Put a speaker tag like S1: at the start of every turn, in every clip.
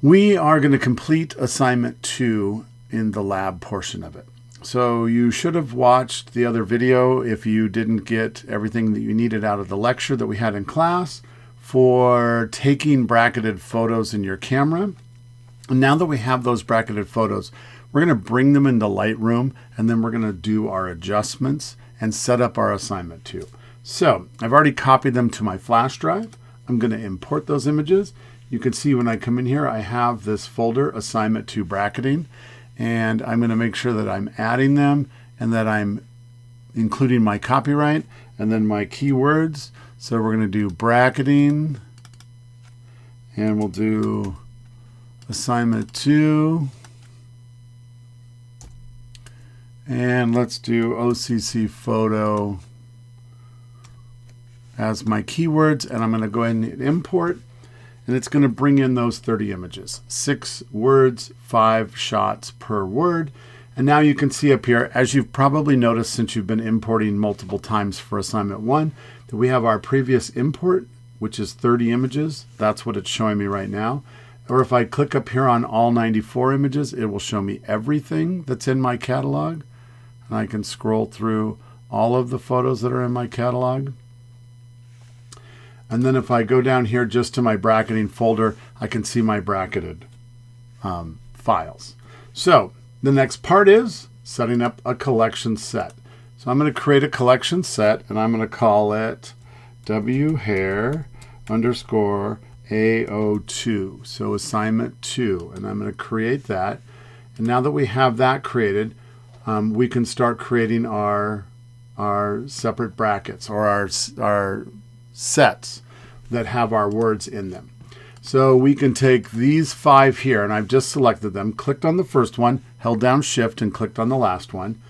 S1: We are going to complete assignment 2 in the lab portion of it. So you should have watched the other video if you didn't get everything that you needed out of the lecture that we had in class for taking bracketed photos in your camera. And now that we have those bracketed photos, we're going to bring them into Lightroom, and then we're going to do our adjustments and set up our assignment 2. So I've already copied them to my flash drive. I'm going to import those images. You can see when I come in here, I have this folder, assignment 2 bracketing, and I'm going to make sure that I'm adding them and that I'm including my copyright and then my keywords. So we're going to do bracketing, and we'll do assignment 2, and let's do OCC photo as my keywords, and I'm going to go ahead and hit import, and it's going to bring in those 30 images, 6 words, 5 shots per word. And now you can see up here, as you've probably noticed since you've been importing multiple times for assignment 1, that we have our previous import, which is 30 images. That's what it's showing me right now. Or if I click up here on all 94 images, it will show me everything that's in my catalog. And I can scroll through all of the photos that are in my catalog. And then if I go down here just to my bracketing folder, I can see my bracketed files. So the next part is setting up a collection set. So I'm going to create a collection set, and I'm going to call it whair_AO2. So assignment 2. And I'm going to create that. And now that we have that created, we can start creating our separate brackets, or our sets that have our words in them. So we can take these 5 here, and I've just selected them, clicked on the first one, held down shift and clicked on the last one,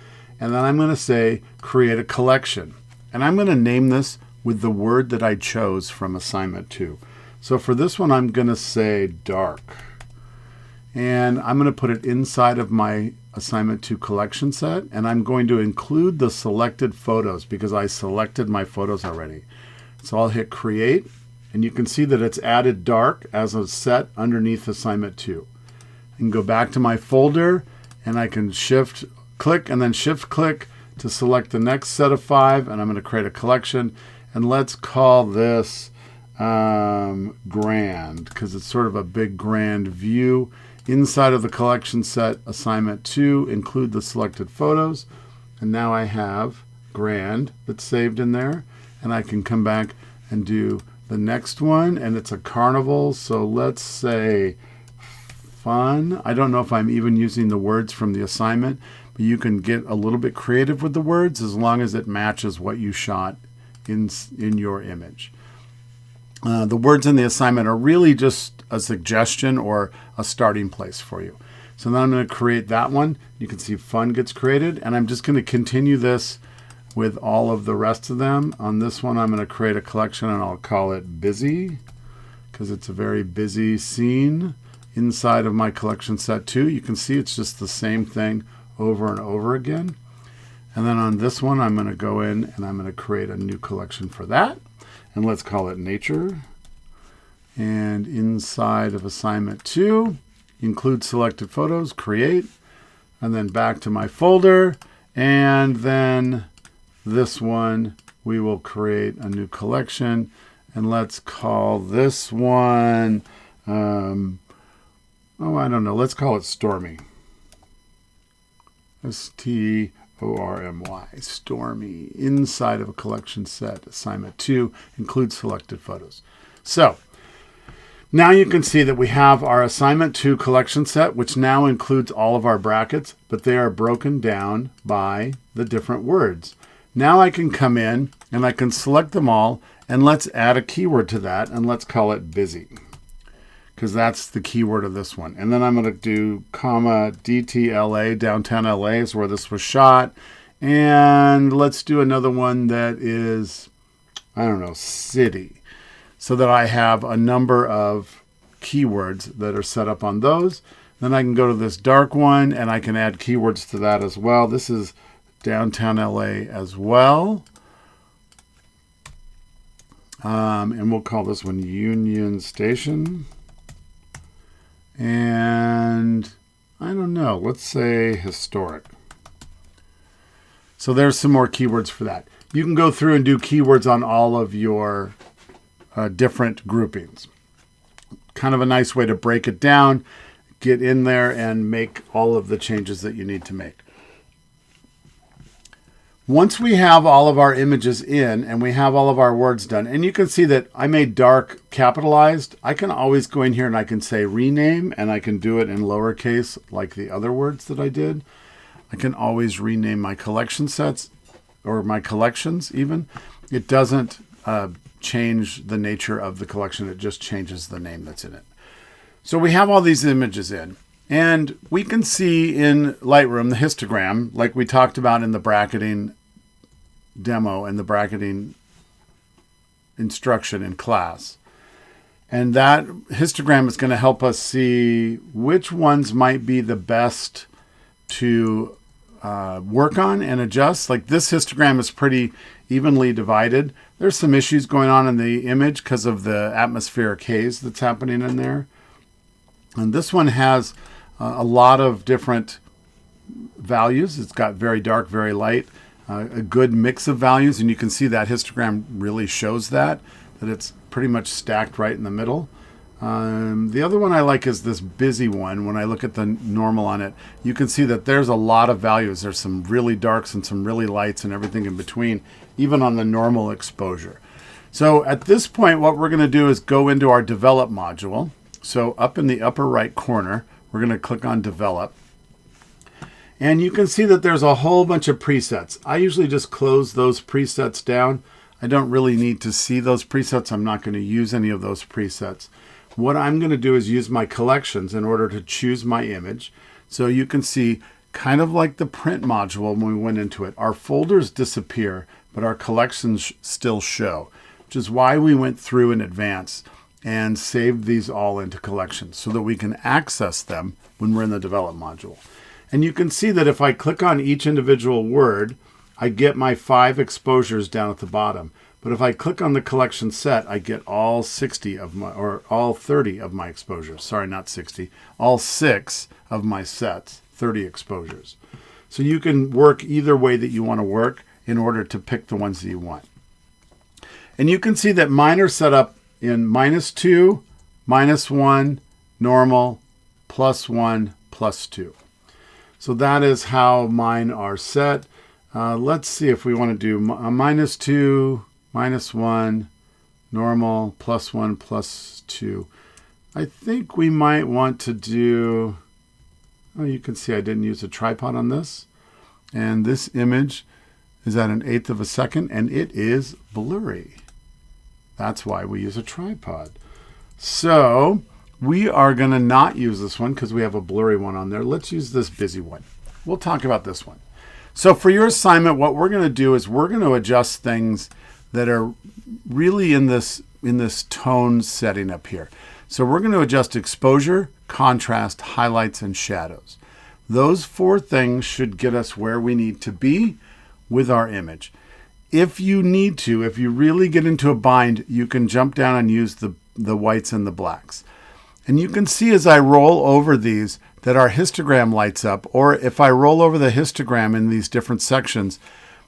S1: and then I'm going to say create a collection, and I'm going to name this with the word that I chose from assignment 2. So for this one, I'm going to say dark, and I'm going to put it inside of my assignment 2 collection set, and I'm going to include the selected photos because I selected my photos already. So I'll hit create, and you can see that it's added dark as a set underneath assignment 2. I can go back to my folder, and I can shift click and then shift click to select the next set of 5, and I'm going to create a collection, and let's call this grand, because it's sort of a big grand view. Inside of the collection set, assignment 2, include the selected photos, and now I have grand that's saved in there, and I can come back and do the next one, and it's a carnival, so let's say fun. I don't know if I'm even using the words from the assignment, but you can get a little bit creative with the words as long as it matches what you shot in your image. The words in the assignment are really just a suggestion or a starting place for you. So now I'm going to create that one. You can see fun gets created, and I'm just going to continue this with all of the rest of them. On this one, I'm going to create a collection, and I'll call it busy, because it's a very busy scene inside of my collection set 2. You can see it's just the same thing over and over again. And then on this one, I'm going to go in and I'm going to create a new collection for that. And let's call it nature. And inside of assignment 2, include selected photos, create, and then back to my folder. And then this one, we will create a new collection. And let's call this one, I don't know, let's call it Stormy. S-T-O-R-M-Y, Stormy, inside of a collection set, assignment 2, include selected photos. So now you can see that we have our assignment 2 collection set, which now includes all of our brackets, but they are broken down by the different words. Now I can come in and I can select them all, and let's add a keyword to that, and let's call it busy, because that's the keyword of this one. And then I'm going to do comma DTLA, downtown LA is where this was shot. And let's do another one that is, I don't know, city, so that I have a number of keywords that are set up on those. Then I can go to this dark one, and I can add keywords to that as well. This is downtown LA as well. And we'll call this one Union Station. And I don't know, let's say historic. So there's some more keywords for that. You can go through and do keywords on all of your different groupings. Kind of a nice way to break it down, get in there and make all of the changes that you need to make. Once we have all of our images in and we have all of our words done, and you can see that I made dark capitalized, I can always go in here and I can say rename, and I can do it in lowercase like the other words that I did. I can always rename my collection sets or my collections even. It doesn't change the nature of the collection, it just changes the name that's in it. So we have all these images in. And we can see in Lightroom the histogram, like we talked about in the bracketing demo and the bracketing instruction in class. And that histogram is going to help us see which ones might be the best to work on and adjust. Like this histogram is pretty evenly divided. There's some issues going on in the image because of the atmospheric haze that's happening in there. And this one has a lot of different values. It's got very dark, very light, a good mix of values. And you can see that histogram really shows that it's pretty much stacked right in the middle. The other one I like is this busy one. When I look at the normal on it, you can see that there's a lot of values. There's some really darks and some really lights and everything in between, even on the normal exposure. So at this point, what we're going to do is go into our Develop module. So up in the upper right corner, we're going to click on Develop. And you can see that there's a whole bunch of presets. I usually just close those presets down. I don't really need to see those presets. I'm not going to use any of those presets. What I'm going to do is use my collections in order to choose my image. So you can see, kind of like the print module when we went into it, our folders disappear, but our collections still show, which is why we went through in advance and saved these all into collections so that we can access them when we're in the Develop module. And you can see that if I click on each individual word, I get my 5 exposures down at the bottom. But if I click on the collection set, I get all 60 of my, or all 30 of my exposures. Sorry, not 60. All 6 of my sets, 30 exposures. So you can work either way that you want to work in order to pick the ones that you want. And you can see that mine are set up in -2, -1, normal, +1, +2. So that is how mine are set. Let's see if we want to do -2, -1, normal, +1, +2. I think we might want to do, oh, you can see I didn't use a tripod on this. And this image is at 1/8 of a second, and it is blurry. That's why we use a tripod. So we are going to not use this one because we have a blurry one on there. Let's use this busy one. We'll talk about this one. So for your assignment, what we're going to do is we're going to adjust things that are really in this tone setting up here. So we're going to adjust exposure, contrast, highlights, and shadows. Those 4 things should get us where we need to be with our image. If you need to, if you really get into a bind, you can jump down and use the whites and the blacks. And you can see as I roll over these that our histogram lights up, or if I roll over the histogram in these different sections,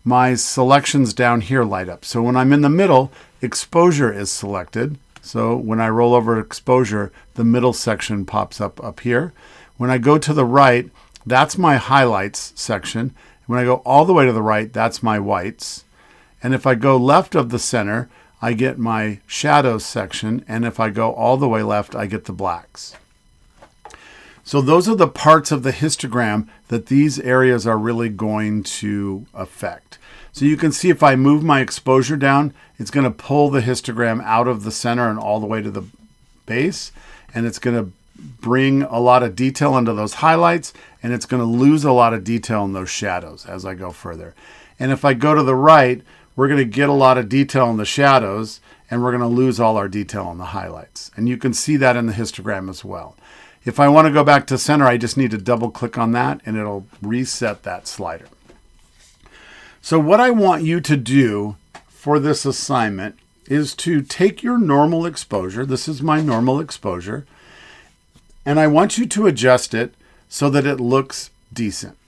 S1: my selections down here light up. So when I'm in the middle, exposure is selected. So when I roll over exposure, the middle section pops up here. When I go to the right, that's my highlights section. When I go all the way to the right, that's my whites. And if I go left of the center, I get my shadows section. And if I go all the way left, I get the blacks. So those are the parts of the histogram that these areas are really going to affect. So you can see if I move my exposure down, it's going to pull the histogram out of the center and all the way to the base. And it's going to bring a lot of detail into those highlights, and it's going to lose a lot of detail in those shadows as I go further. And if I go to the right, we're going to get a lot of detail in the shadows, and we're going to lose all our detail in the highlights. And you can see that in the histogram as well. If I want to go back to center, I just need to double click on that, and it'll reset that slider. So what I want you to do for this assignment is to take your normal exposure. This is my normal exposure. And I want you to adjust it so that it looks decent.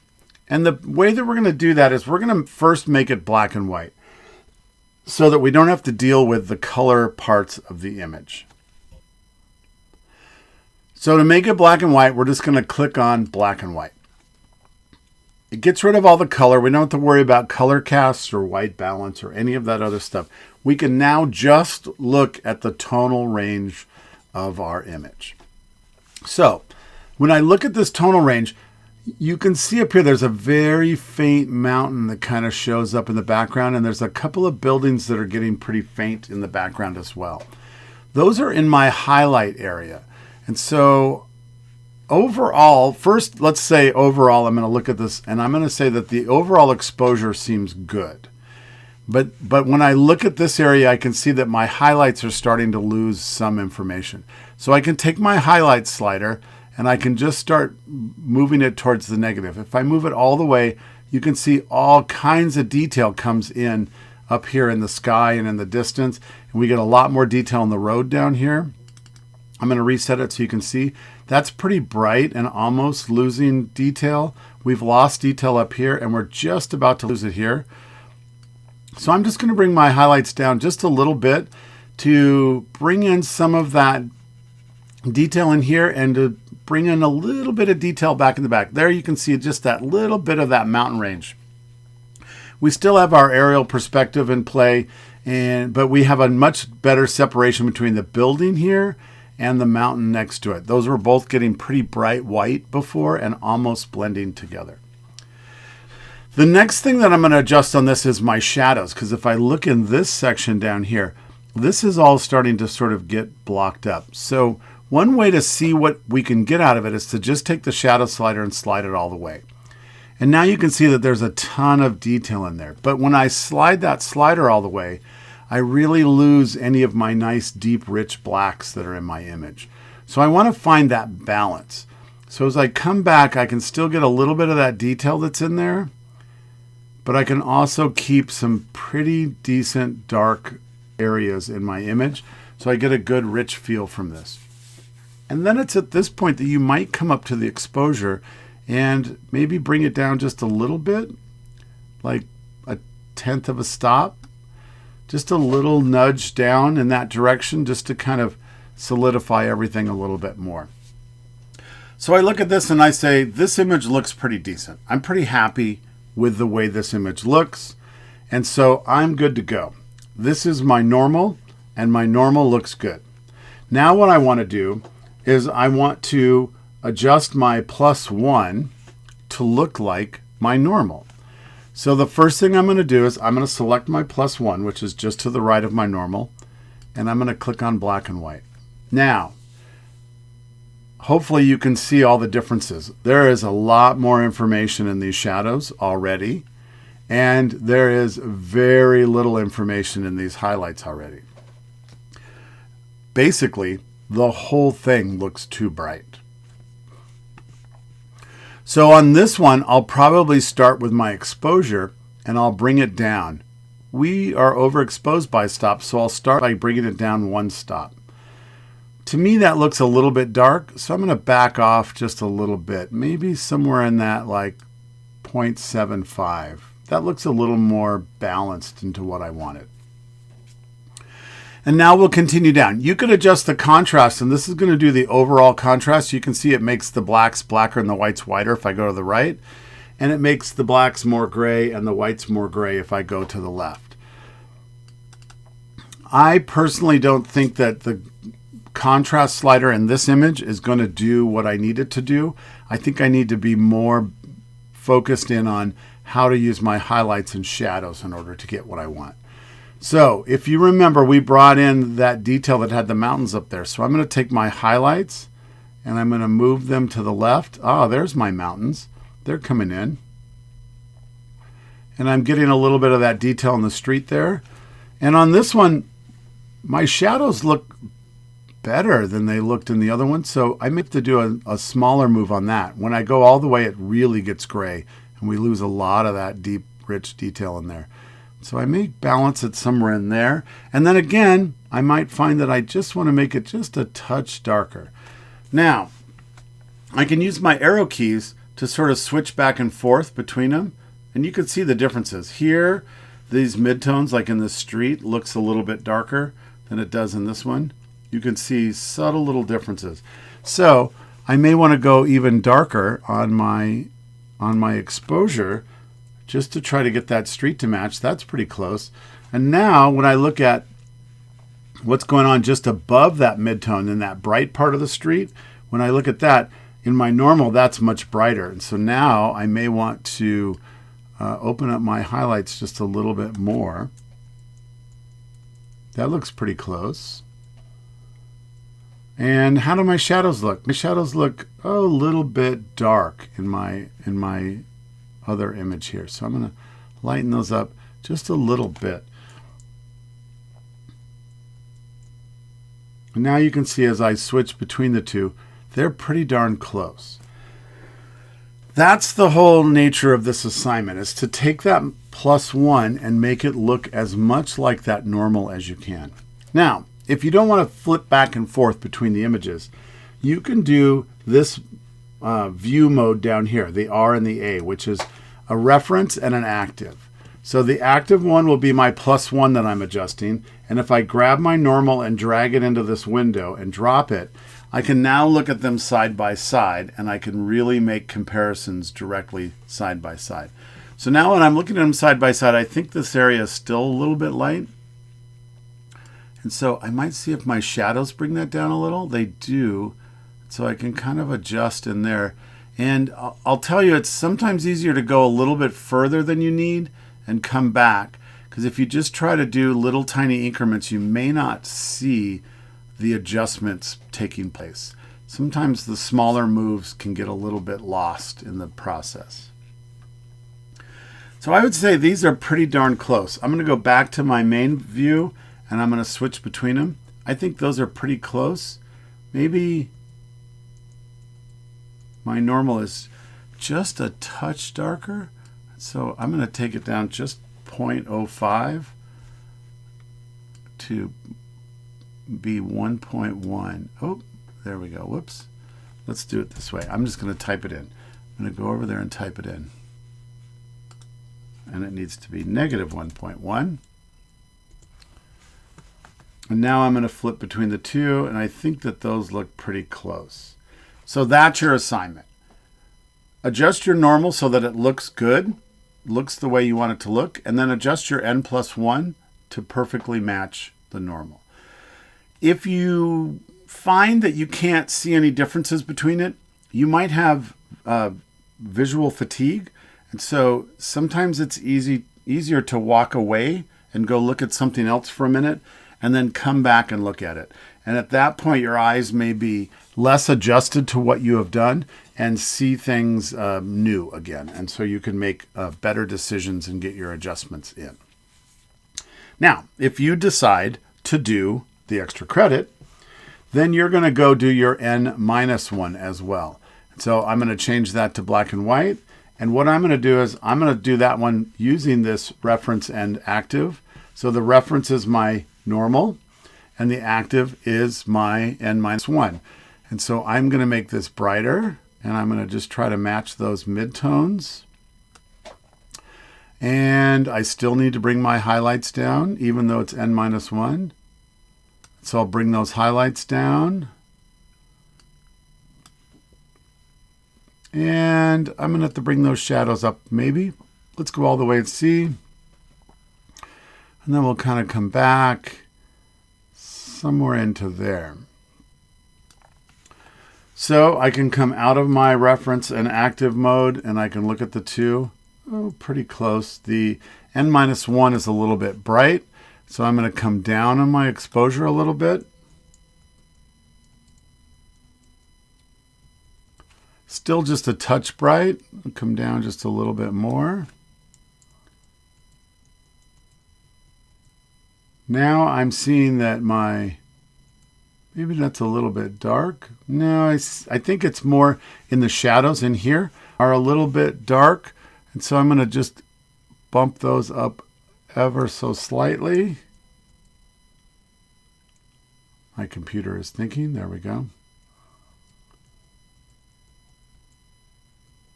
S1: And the way that we're going to do that is we're going to first make it black and white so that we don't have to deal with the color parts of the image. So to make it black and white, we're just going to click on black and white. It gets rid of all the color. We don't have to worry about color casts or white balance or any of that other stuff. We can now just look at the tonal range of our image. So when I look at this tonal range, you can see up here there's a very faint mountain that kind of shows up in the background, and there's a couple of buildings that are getting pretty faint in the background as well. Those are in my highlight area. And so overall, first, let's say overall, I'm going to look at this and I'm going to say that the overall exposure seems good. But when I look at this area, I can see that my highlights are starting to lose some information. So I can take my highlight slider and I can just start moving it towards the negative. If I move it all the way, you can see all kinds of detail comes in up here in the sky and in the distance. And we get a lot more detail in the road down here. I'm going to reset it so you can see. That's pretty bright and almost losing detail. We've lost detail up here and we're just about to lose it here. So I'm just going to bring my highlights down just a little bit to bring in some of that detail in here and to bring in a little bit of detail back in the back. There you can see just that little bit of that mountain range. We still have our aerial perspective in play, but we have a much better separation between the building here and the mountain next to it. Those were both getting pretty bright white before and almost blending together. The next thing that I'm going to adjust on this is my shadows, because if I look in this section down here, this is all starting to sort of get blocked up. So one way to see what we can get out of it is to just take the shadow slider and slide it all the way. And now you can see that there's a ton of detail in there. But when I slide that slider all the way, I really lose any of my nice deep rich blacks that are in my image. So I want to find that balance. So as I come back, I can still get a little bit of that detail that's in there, but I can also keep some pretty decent dark areas in my image. So I get a good rich feel from this. And then it's at this point that you might come up to the exposure and maybe bring it down just a little bit, like 1/10 of a stop. Just a little nudge down in that direction just to kind of solidify everything a little bit more. So I look at this and I say, this image looks pretty decent. I'm pretty happy with the way this image looks. And so I'm good to go. This is my normal and my normal looks good. Now what I want to do is I want to adjust my +1 to look like my normal. So the first thing I'm going to do is I'm going to select my +1, which is just to the right of my normal, and I'm going to click on black and white. Now, hopefully you can see all the differences. There is a lot more information in these shadows already, and there is very little information in these highlights already. Basically, the whole thing looks too bright. So on this one, I'll probably start with my exposure and I'll bring it down. We are overexposed by stop, so I'll start by bringing it down 1 stop. To me, that looks a little bit dark, so I'm going to back off just a little bit, maybe somewhere in that like 0.75. That looks a little more balanced into what I wanted. And now we'll continue down. You could adjust the contrast, and this is going to do the overall contrast. You can see it makes the blacks blacker and the whites whiter if I go to the right, and it makes the blacks more gray and the whites more gray if I go to the left. I personally don't think that the contrast slider in this image is going to do what I need it to do. I think I need to be more focused in on how to use my highlights and shadows in order to get what I want. So if you remember, we brought in that detail that had the mountains up there. So I'm going to take my highlights and I'm going to move them to the left. Ah, there's my mountains. They're coming in. And I'm getting a little bit of that detail in the street there. And on this one, my shadows look better than they looked in the other one. So I may have to do a smaller move on that. When I go all the way, it really gets gray and we lose a lot of that deep, rich detail in there. So I may balance it somewhere in there. And then again, I might find that I just want to make it just a touch darker. Now, I can use my arrow keys to sort of switch back and forth between them. And you can see the differences. Here, these midtones, like in the street, looks a little bit darker than it does in this one. You can see subtle little differences. So I may want to go even darker on my exposure just to try to get that street to match. That's pretty close. And now when I look at what's going on just above that midtone in that bright part of the street, when I look at that, in my normal, that's much brighter. And so now I may want to open up my highlights just a little bit more. That looks pretty close. And how do my shadows look? My shadows look a little bit dark in my other image here. So I'm going to lighten those up just a little bit. And now you can see as I switch between the two, they're pretty darn close. That's the whole nature of this assignment, is to take that +1 and make it look as much like that normal as you can. Now, if you don't want to flip back and forth between the images, you can do this view mode down here, the R and the A, which is a reference and an active. So the active one will be my +1 that I'm adjusting. And if I grab my normal and drag it into this window and drop it, I can now look at them side by side, and I can really make comparisons directly side by side. So now when I'm looking at them side by side, I think this area is still a little bit light. And so I might see if my shadows bring that down a little. They do. So I can kind of adjust in there. And I'll tell you, it's sometimes easier to go a little bit further than you need and come back. Because if you just try to do little tiny increments, you may not see the adjustments taking place. Sometimes the smaller moves can get a little bit lost in the process. So I would say these are pretty darn close. I'm going to go back to my main view and I'm going to switch between them. I think those are pretty close. Maybe my normal is just a touch darker. So I'm going to take it down just 0.05 to be 1.1. Oh, there we go. Whoops. Let's do it this way. I'm just going to type it in. I'm going to go over there and type it in. And it needs to be -1.1. And now I'm going to flip between the two, and I think that those look pretty close. So that's your assignment. Adjust your normal so that it looks good, looks the way you want it to look, and then adjust your n+1 to perfectly match the normal. If you find that you can't see any differences between it, you might have visual fatigue. And so sometimes it's easier to walk away and go look at something else for a minute and then come back and look at it. And at that point, your eyes may be less adjusted to what you have done and see things new again. And so you can make better decisions and get your adjustments in. Now, if you decide to do the extra credit, then you're going to go do your n-1 as well. So I'm going to change that to black and white. And what I'm going to do is I'm going to do that one using this reference and active. So the reference is my normal and the active is my n-1. And so I'm going to make this brighter and I'm going to just try to match those midtones. And I still need to bring my highlights down even though it's n-1. So I'll bring those highlights down. And I'm going to have to bring those shadows up maybe. Let's go all the way and see. And then we'll kind of come back somewhere into there. So I can come out of my reference and active mode and I can look at the two. Oh, pretty close. The n-1 is a little bit bright. So I'm going to come down on my exposure a little bit. Still just a touch bright. I'll come down just a little bit more. Now I'm seeing that maybe that's a little bit dark. No, I think it's more in the shadows in here are a little bit dark. And so I'm going to just bump those up ever so slightly. My computer is thinking. There we go.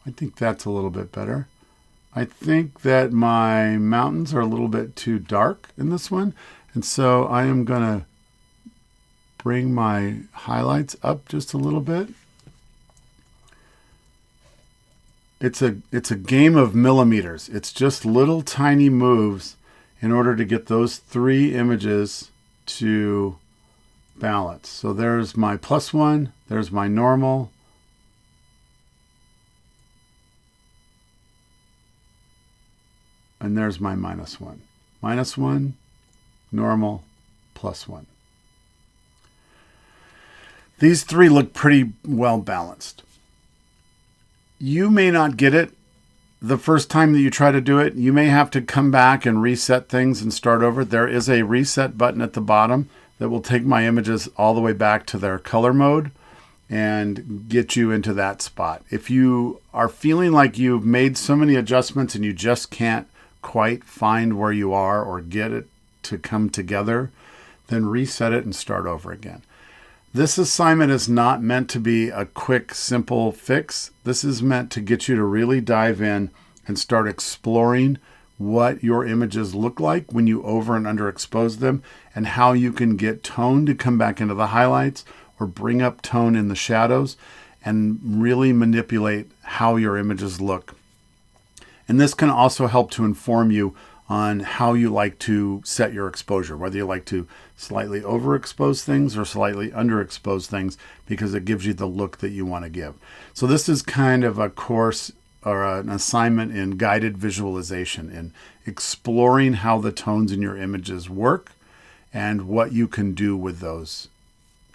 S1: I think that's a little bit better. I think that my mountains are a little bit too dark in this one. And so I am going to bring my highlights up just a little bit. It's a game of millimeters. It's just little tiny moves in order to get those three images to balance. So there's my +1, there's my normal, and there's my -1. -1, normal, +1. These three look pretty well balanced. You may not get it the first time that you try to do it. You may have to come back and reset things and start over. There is a reset button at the bottom that will take my images all the way back to their color mode and get you into that spot. If you are feeling like you've made so many adjustments and you just can't quite find where you are or get it to come together, then reset it and start over again. This assignment is not meant to be a quick, simple fix. This is meant to get you to really dive in and start exploring what your images look like when you over and underexpose them, and how you can get tone to come back into the highlights or bring up tone in the shadows and really manipulate how your images look. And this can also help to inform you on how you like to set your exposure, whether you like to slightly overexpose things or slightly underexpose things, because it gives you the look that you want to give. So this is kind of a course or an assignment in guided visualization, in exploring how the tones in your images work and what you can do with those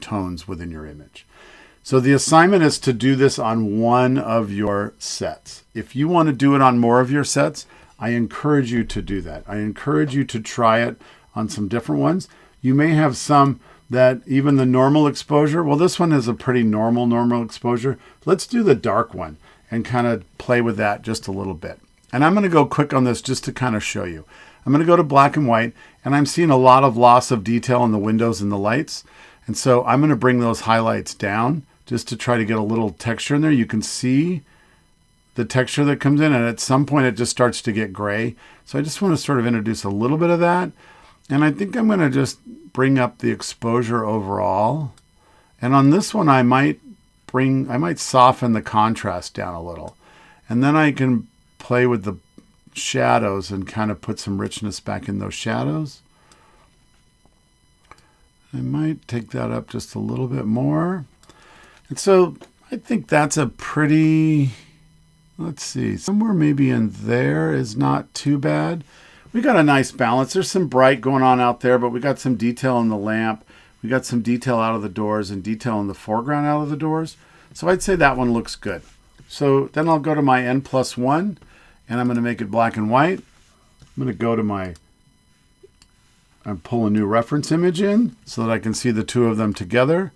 S1: tones within your image. So the assignment is to do this on one of your sets. If you want to do it on more of your sets, I encourage you to do that. I encourage you to try it on some different ones. You may have some that even the normal exposure, well, this one is a pretty normal exposure. Let's do the dark one and kind of play with that just a little bit. And I'm going to go quick on this just to kind of show you. I'm going to go to black and white, and I'm seeing a lot of loss of detail in the windows and the lights. And so I'm going to bring those highlights down just to try to get a little texture in there. You can see the texture that comes in, and at some point it just starts to get gray. So I just want to sort of introduce a little bit of that. And I think I'm going to just bring up the exposure overall. And on this one, I might soften the contrast down a little. And then I can play with the shadows and kind of put some richness back in those shadows. I might take that up just a little bit more. And so I think that's a pretty, let's see, somewhere maybe in there is not too bad. We got a nice balance. There's some bright going on out there, but we got some detail in the lamp. We got some detail out of the doors and detail in the foreground out of the doors. So I'd say that one looks good. So then I'll go to my N+1, and I'm going to make it black and white. I'm going to go to and pull a new reference image in so that I can see the two of them together.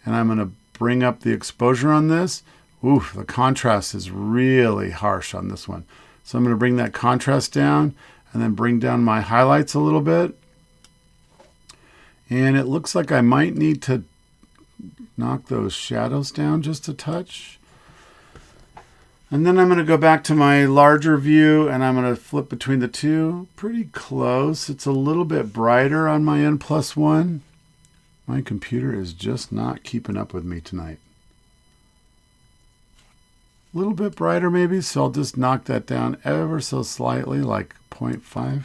S1: And I'm going to bring up the exposure on this. Ooh, the contrast is really harsh on this one. So I'm going to bring that contrast down and then bring down my highlights a little bit. And it looks like I might need to knock those shadows down just a touch. And then I'm going to go back to my larger view, and I'm going to flip between the two. Pretty close. It's a little bit brighter on my N+1. My computer is just not keeping up with me tonight. A little bit brighter maybe, so I'll just knock that down ever so slightly, like 0.5.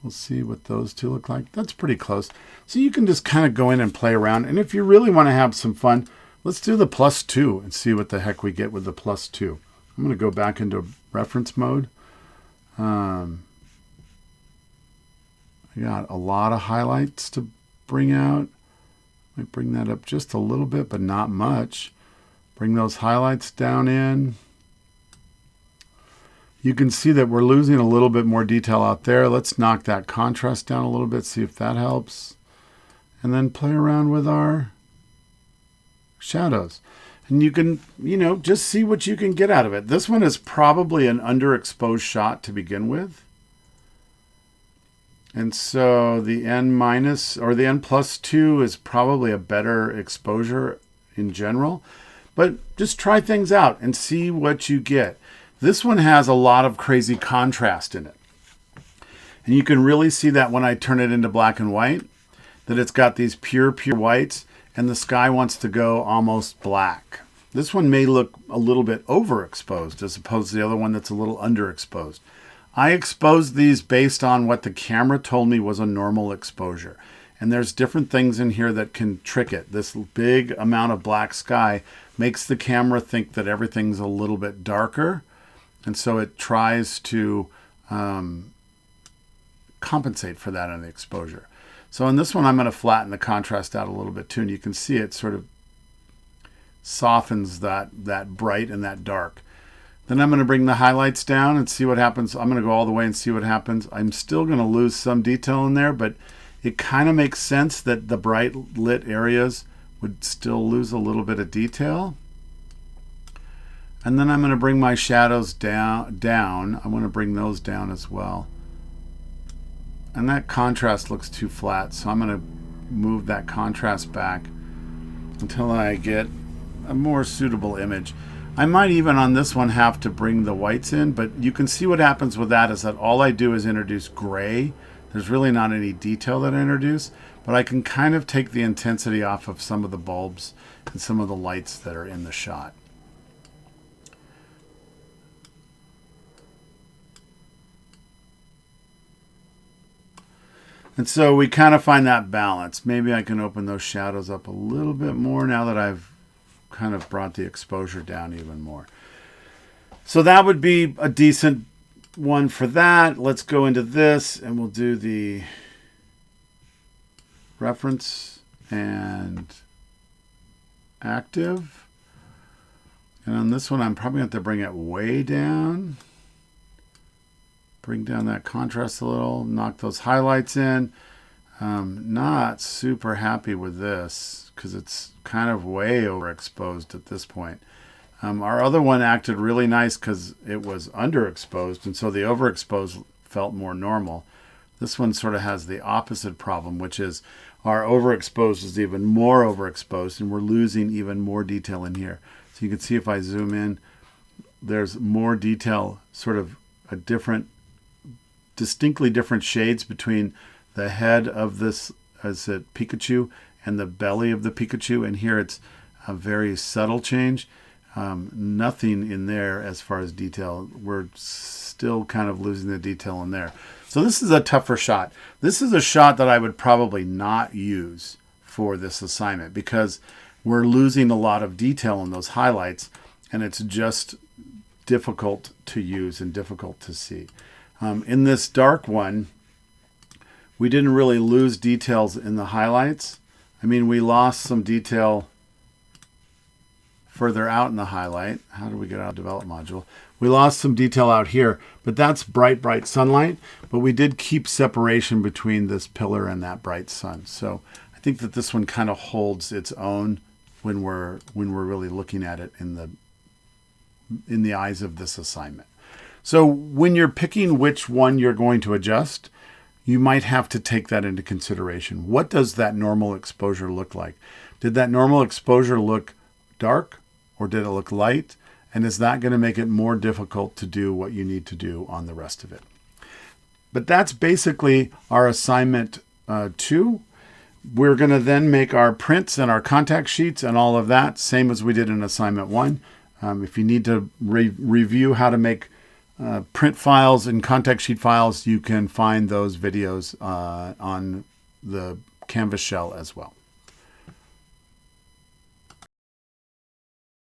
S1: We'll see what those two look like. That's pretty close. So you can just kind of go in and play around. And if you really want to have some fun, let's do the +2 and see what the heck we get with the +2. I'm going to go back into reference mode. I got a lot of highlights to bring out. Might bring that up just a little bit, but not much. Bring those highlights down in. You can see that we're losing a little bit more detail out there. Let's knock that contrast down a little bit, see if that helps. And then play around with our shadows. And you can, just see what you can get out of it. This one is probably an underexposed shot to begin with. And so the N- or the N+2 is probably a better exposure in general. But just try things out and see what you get. This one has a lot of crazy contrast in it. And you can really see that when I turn it into black and white, that it's got these pure whites, and the sky wants to go almost black. This one may look a little bit overexposed as opposed to the other one that's a little underexposed. I exposed these based on what the camera told me was a normal exposure. And there's different things in here that can trick it. This big amount of black sky makes the camera think that everything's a little bit darker. And so it tries to compensate for that in the exposure. So in this one, I'm going to flatten the contrast out a little bit too. And you can see it sort of softens that bright and that dark. Then I'm going to bring the highlights down and see what happens. I'm going to go all the way and see what happens. I'm still going to lose some detail in there, but it kind of makes sense that the bright lit areas would still lose a little bit of detail. And then I'm going to bring my shadows down. I want to bring those down as well. And that contrast looks too flat, so I'm going to move that contrast back until I get a more suitable image. I might even on this one have to bring the whites in, but you can see what happens with that is that all I do is introduce gray. There's really not any detail that I introduce, but I can kind of take the intensity off of some of the bulbs and some of the lights that are in the shot. And so we kind of find that balance. Maybe I can open those shadows up a little bit more now that I've kind of brought the exposure down even more. So that would be a decent one for that. Let's go into this and we'll do the reference and active. And on this one, I'm probably going to have to bring it way down. Bring down that contrast a little, knock those highlights in. Not super happy with this because it's kind of way overexposed at this point. Our other one acted really nice because it was underexposed, and so the overexposed felt more normal. This one sort of has the opposite problem, which is our overexposed is even more overexposed, and we're losing even more detail in here. So you can see if I zoom in, there's more detail, sort of a different, distinctly different shades between the head of this, as a Pikachu, and the belly of the Pikachu, and here it's a very subtle change. Nothing in there as far as detail. We're still kind of losing the detail in there. So this is a tougher shot. This is a shot that I would probably not use for this assignment because we're losing a lot of detail in those highlights, and it's just difficult to use and difficult to see. In this dark one, we didn't really lose details in the highlights. I mean, we lost some detail further out in the highlight. How do we get out of Develop Module? We lost some detail out here, but that's bright sunlight. But we did keep separation between this pillar and that bright sun. So I think that this one kind of holds its own when we're really looking at it in the eyes of this assignment. So when you're picking which one you're going to adjust, you might have to take that into consideration. What does that normal exposure look like? Did that normal exposure look dark or did it look light? And is that going to make it more difficult to do what you need to do on the rest of it? But that's basically our assignment 2. We're going to then make our prints and our contact sheets and all of that, same as we did in assignment 1. If you need to review how to make print files and contact sheet files, you can find those videos on the Canvas shell as well.